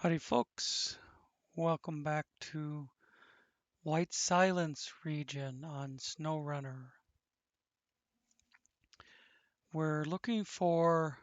Howdy folks, welcome back to White Silence region on SnowRunner. We're looking for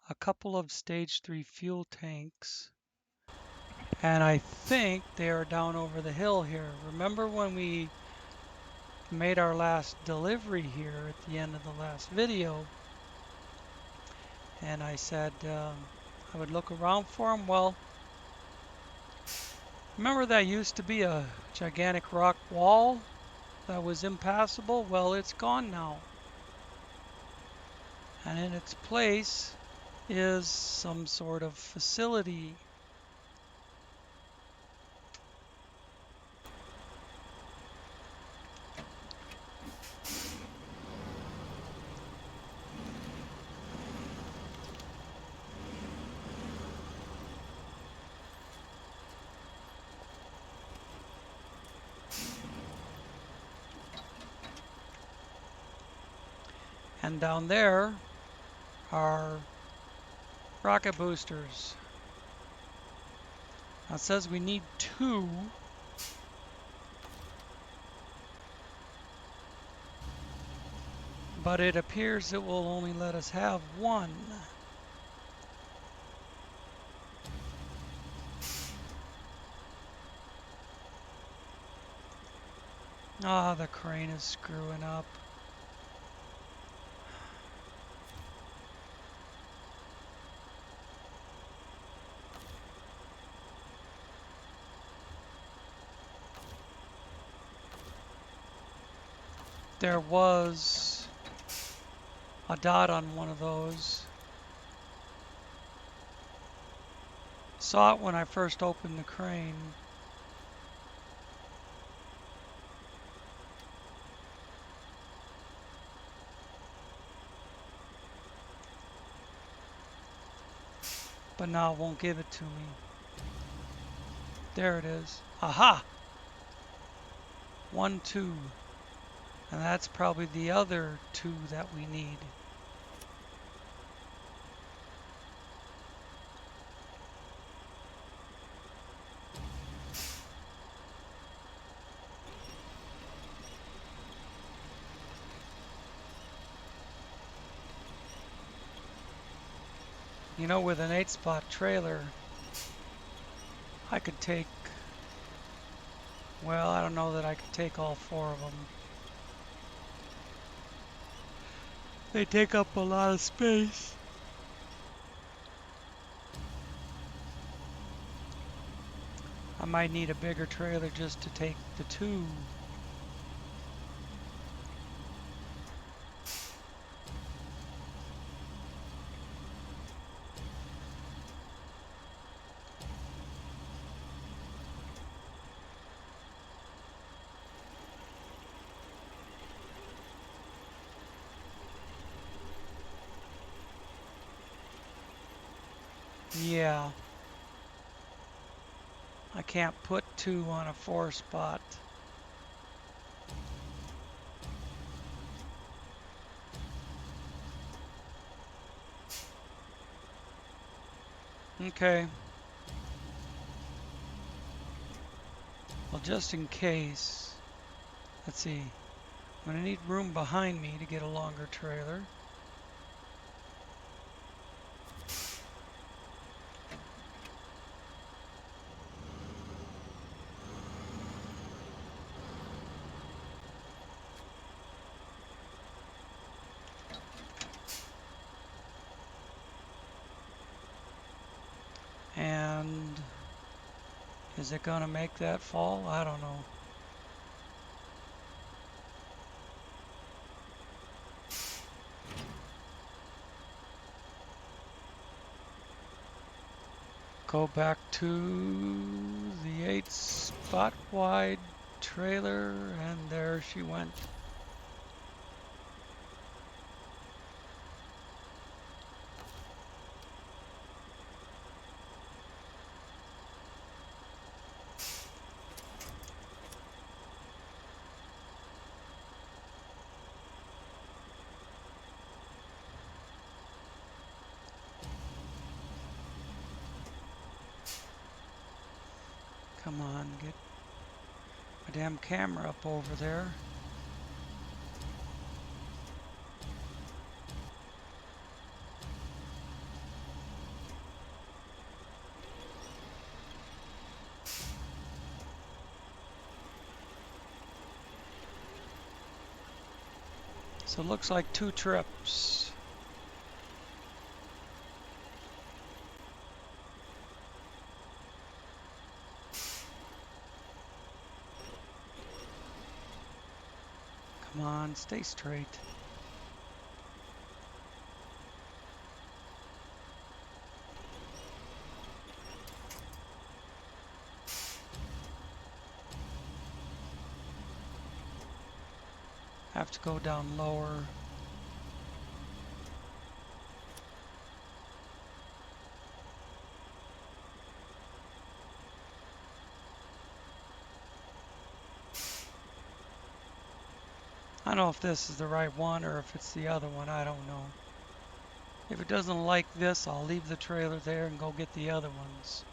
a couple of stage 3 fuel tanks, and I think they are down over the hill here. Remember when we made our last delivery here at the end of the last video, and I said I would look around for them? Well, remember that used to be a gigantic rock wall that was impassable? Well, it's gone now. And in its place is some sort of facility. And down there are rocket boosters. Now it says we need 2. But it appears it will only let us have 1. Ah, the crane is screwing up. There was a dot on one of those. Saw it when I first opened the crane. But now it won't give it to me. There it is. Aha! 1, 2. And that's probably the other 2 that we need. You know, with an 8-spot trailer, I could take, well, I don't know that I could take all 4 of them. They take up a lot of space. I might need a bigger trailer just to take the 2. Yeah. I can't put 2 on a 4-spot. Okay. Well, just in case, let's see. I'm going to need room behind me to get a longer trailer. And is it going to make that fall? I don't know. Go back to the 8-spot wide trailer, and there she went. Come on, get my damn camera up over there. So it looks like 2 trips. Come on, stay straight. Have to go down lower. I don't know if this is the right one or if it's the other one. I don't know. If it doesn't like this, I'll leave the trailer there and go get the other ones.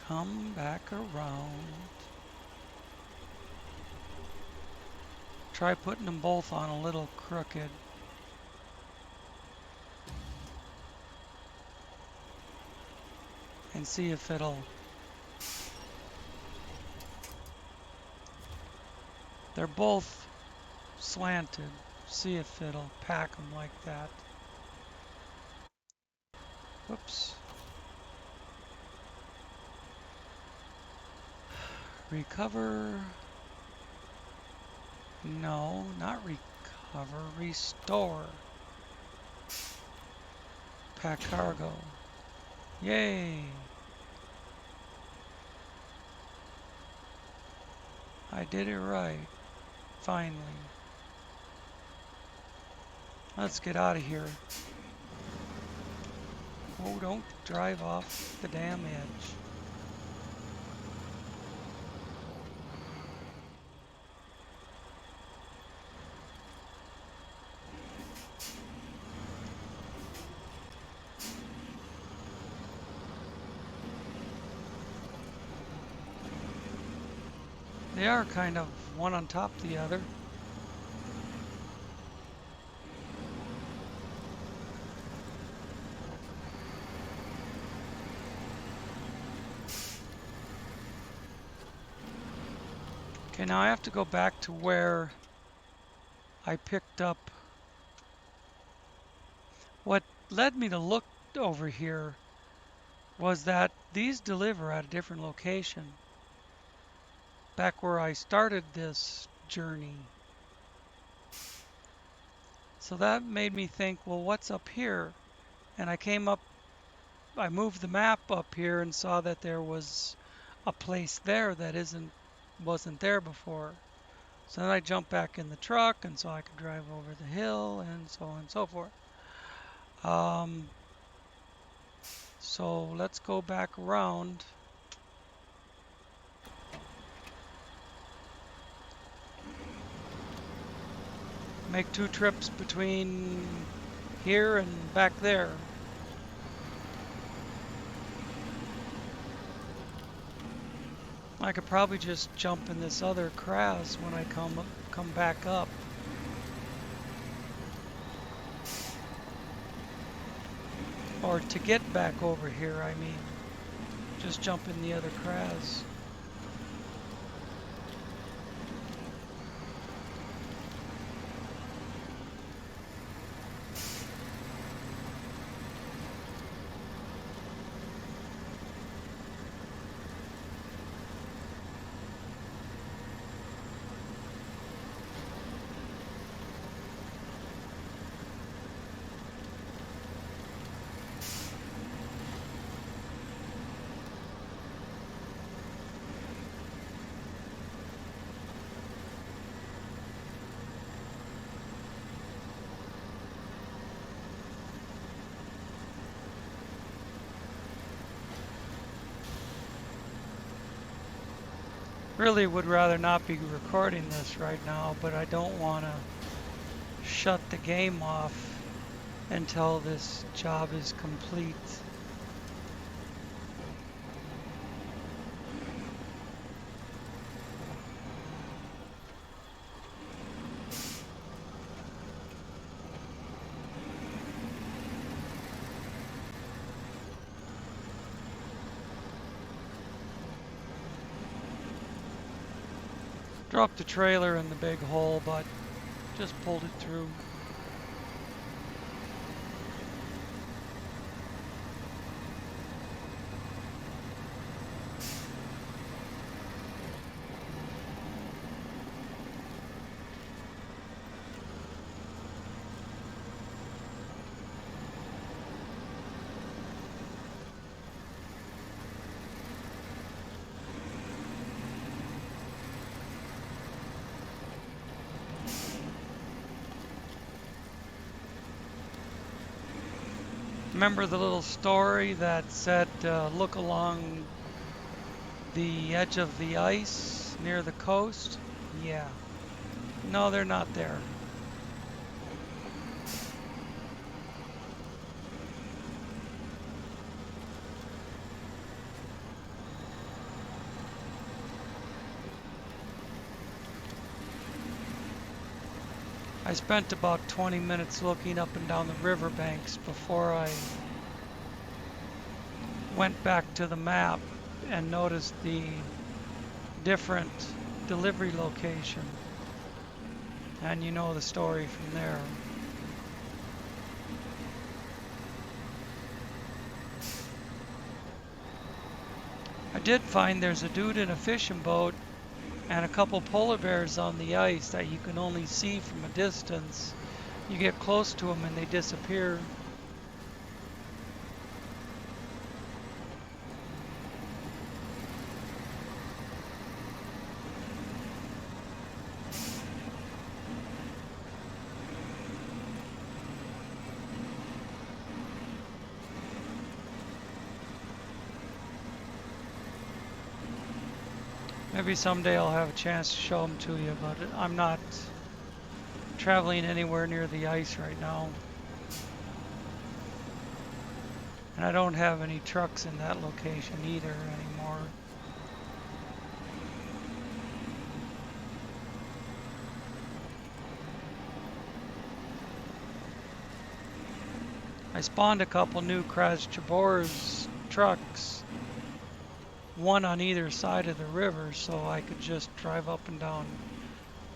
Come back around. Try putting them both on a little crooked. And see if it'll... They're both slanted. See if it'll pack them like that. Whoops. Recover. No, not recover. Restore. Pack cargo. Yay. I did it right. Finally. Let's get out of here. Oh, don't drive off the damn edge. They are kind of one on top of the other. Okay, now I have to go back to where I picked up. What led me to look over here was that these deliver at a different location. Back where I started this journey. So that made me think, well, what's up here? And I came up, I moved the map up here and saw that there was a place there that wasn't there before. So then I jumped back in the truck and so I could drive over the hill and so on and so forth. So let's go back around. Make 2 trips between here and back there. I could probably just jump in this other crash when I come back up. Or to get back over here, I mean. Just jump in the other crash. Really would rather not be recording this right now, but I don't want to shut the game off until this job is complete. Dropped the trailer in the big hole, but just pulled it through. Remember the little story that said, look along the edge of the ice near the coast? Yeah. No, they're not there. I spent about 20 minutes looking up and down the riverbanks before I went back to the map and noticed the different delivery location. And you know the story from there. I did find there's a dude in a fishing boat and a couple polar bears on the ice that you can only see from a distance. You get close to them and they disappear. Maybe someday I'll have a chance to show them to you, but I'm not traveling anywhere near the ice right now. And I don't have any trucks in that location either anymore. I spawned a couple new Kraschabor's trucks, one on either side of the river, so I could just drive up and down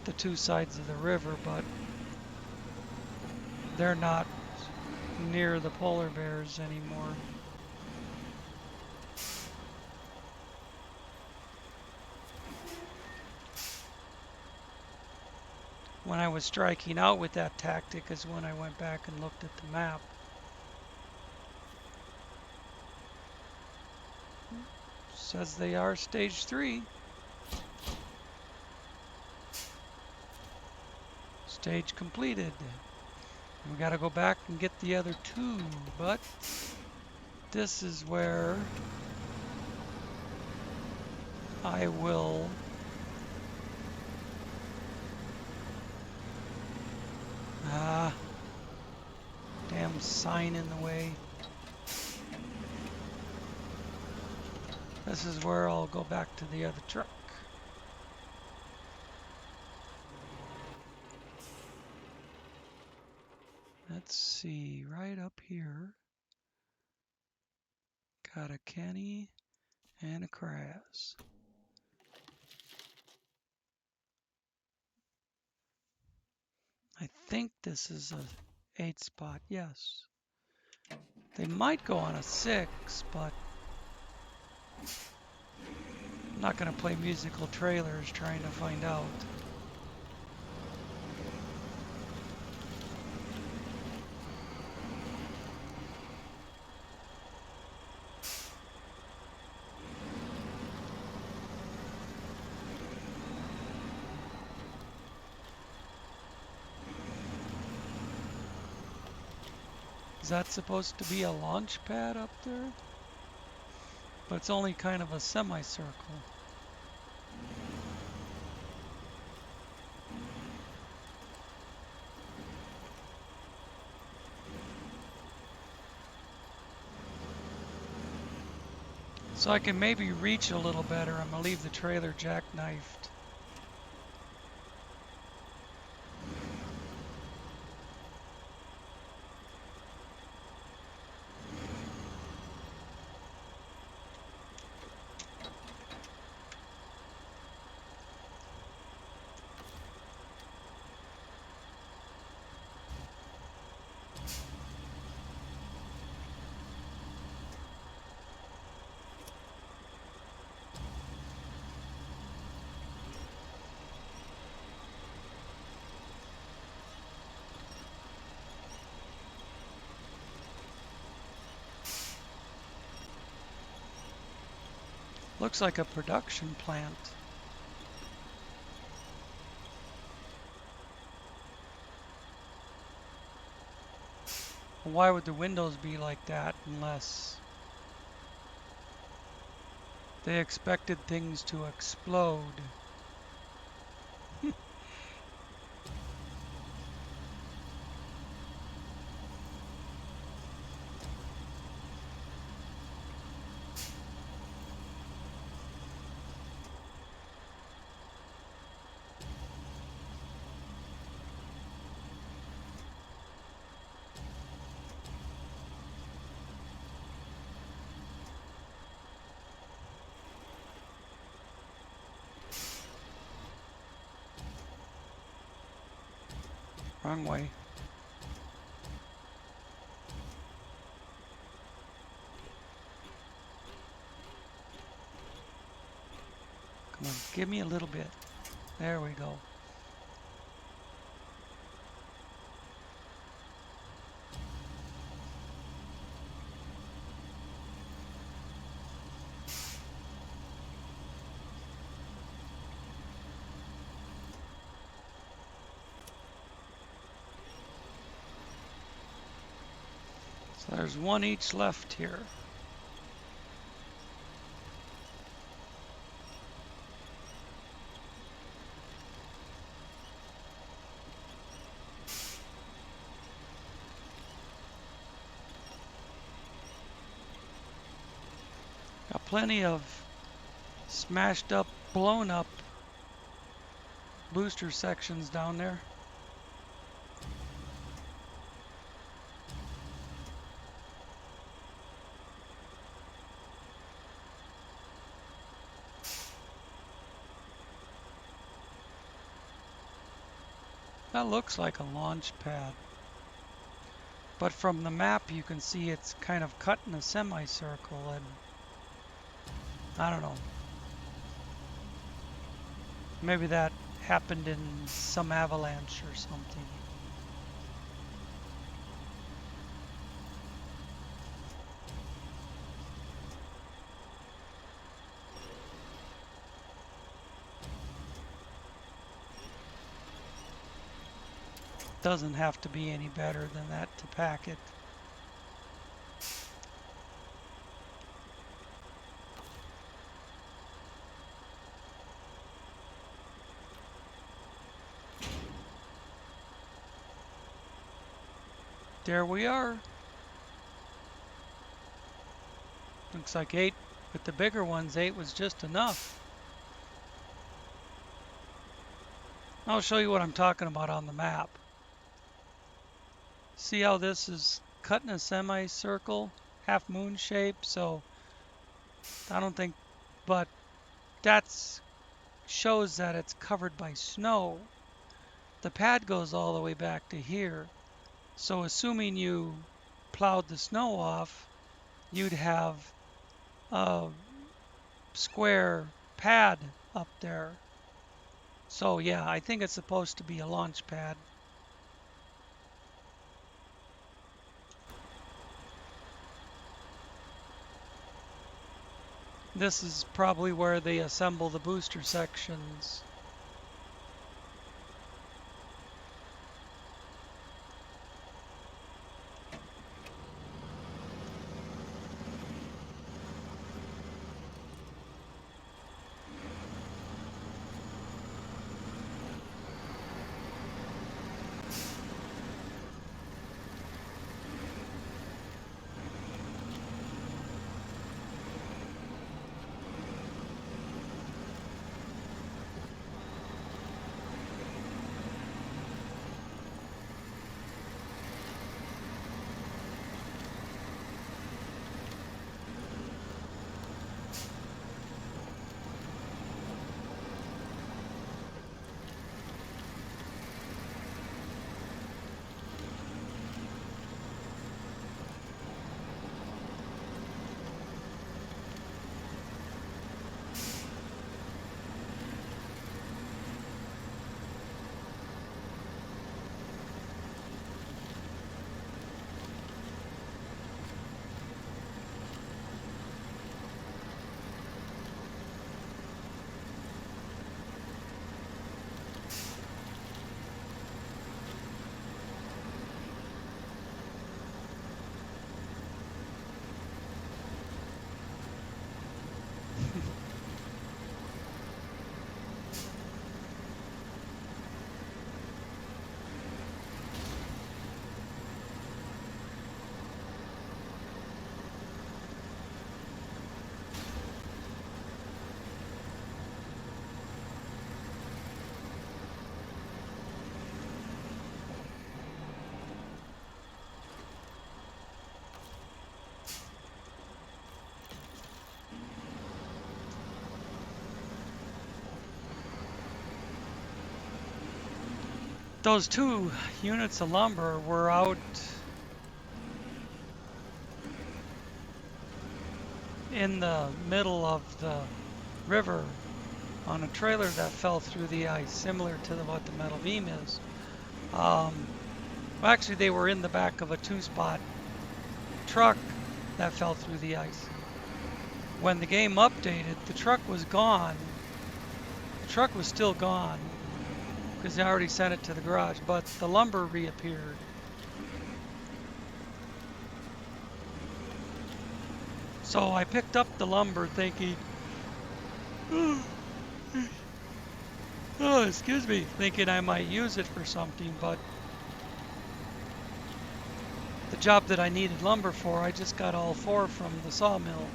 the two sides of the river, but they're not near the polar bears anymore. When I was striking out with that tactic is when I went back and looked at the map. Says they are stage 3. Stage completed. We gotta go back and get the other 2, but this is where I will damn sign in the way. This is where I'll go back to the other truck. Let's see, right up here. Got a Kenny and a Kraz. I think this is a 8 spot, yes. They might go on a 6, but I'm not going to play musical trailers trying to find out. Is that supposed to be a launch pad up there? But it's only kind of a semicircle. So I can maybe reach a little better. I'm gonna leave the trailer jackknifed. Looks like a production plant. Why would the windows be like that unless they expected things to explode? Wrong way. Come on, give me a little bit. There we go. So there's one each left here. Got plenty of smashed up, blown up booster sections down there. That looks like a launch pad. But from the map you can see it's kind of cut in a semicircle, and I don't know. Maybe that happened in some avalanche or something. Doesn't have to be any better than that to pack it. There we are. Looks like 8 with the bigger ones. 8 was just enough. I'll show you what I'm talking about on the map. See how this is cut in a semicircle, half moon shape? So I don't think, but that shows that it's covered by snow. The pad goes all the way back to here. So assuming you plowed the snow off, you'd have a square pad up there. So yeah, I think it's supposed to be a launch pad. This is probably where they assemble the booster sections. Those 2 units of lumber were out in the middle of the river on a trailer that fell through the ice, similar to what the metal beam is. Well, actually, they were in the back of a 2-spot truck that fell through the ice. When the game updated, the truck was gone. The truck was still gone because they already sent it to the garage, but the lumber reappeared. So I picked up the lumber thinking, oh, excuse me, thinking I might use it for something, but the job that I needed lumber for, I just got all 4 from the sawmill.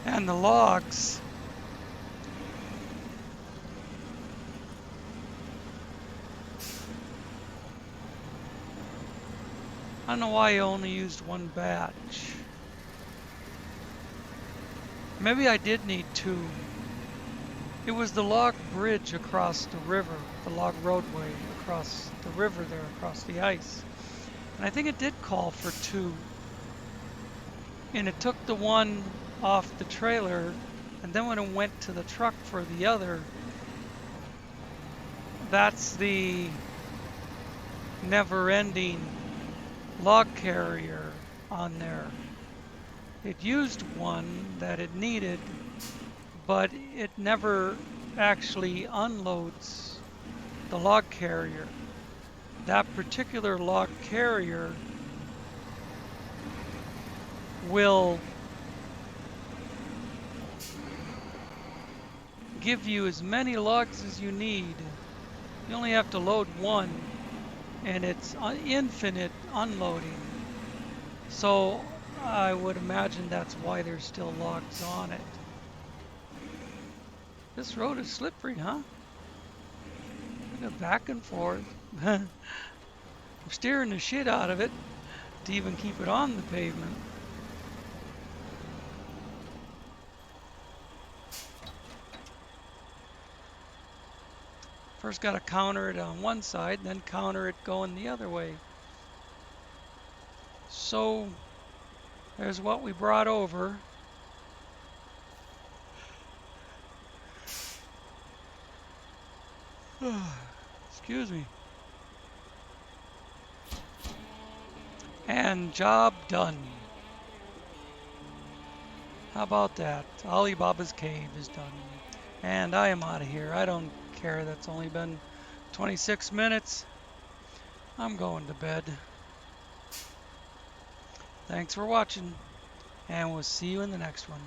And the logs, I don't know why I only used 1 batch. Maybe I did need 2. It was the log bridge across the river, the log roadway across the river there, across the ice. And I think it did call for 2. And it took the 1 off the trailer, and then when it went to the truck for the other, that's the never-ending log carrier on there. It used 1 that it needed, but it never actually unloads the log carrier. That particular log carrier will give you as many logs as you need. You only have to load 1, and it's infinite unloading. So I would imagine that's why there's still logs on it. This road is slippery, huh? Go back and forth. I'm steering the shit out of it to even keep it on the pavement. First got to counter it on one side, then counter it going the other way. So there's what we brought over. Excuse me. And job done. How about that? Alibaba's cave is done. And I am out of here. I don't care. That's only been 26 minutes. I'm going to bed. Thanks for watching, and we'll see you in the next one.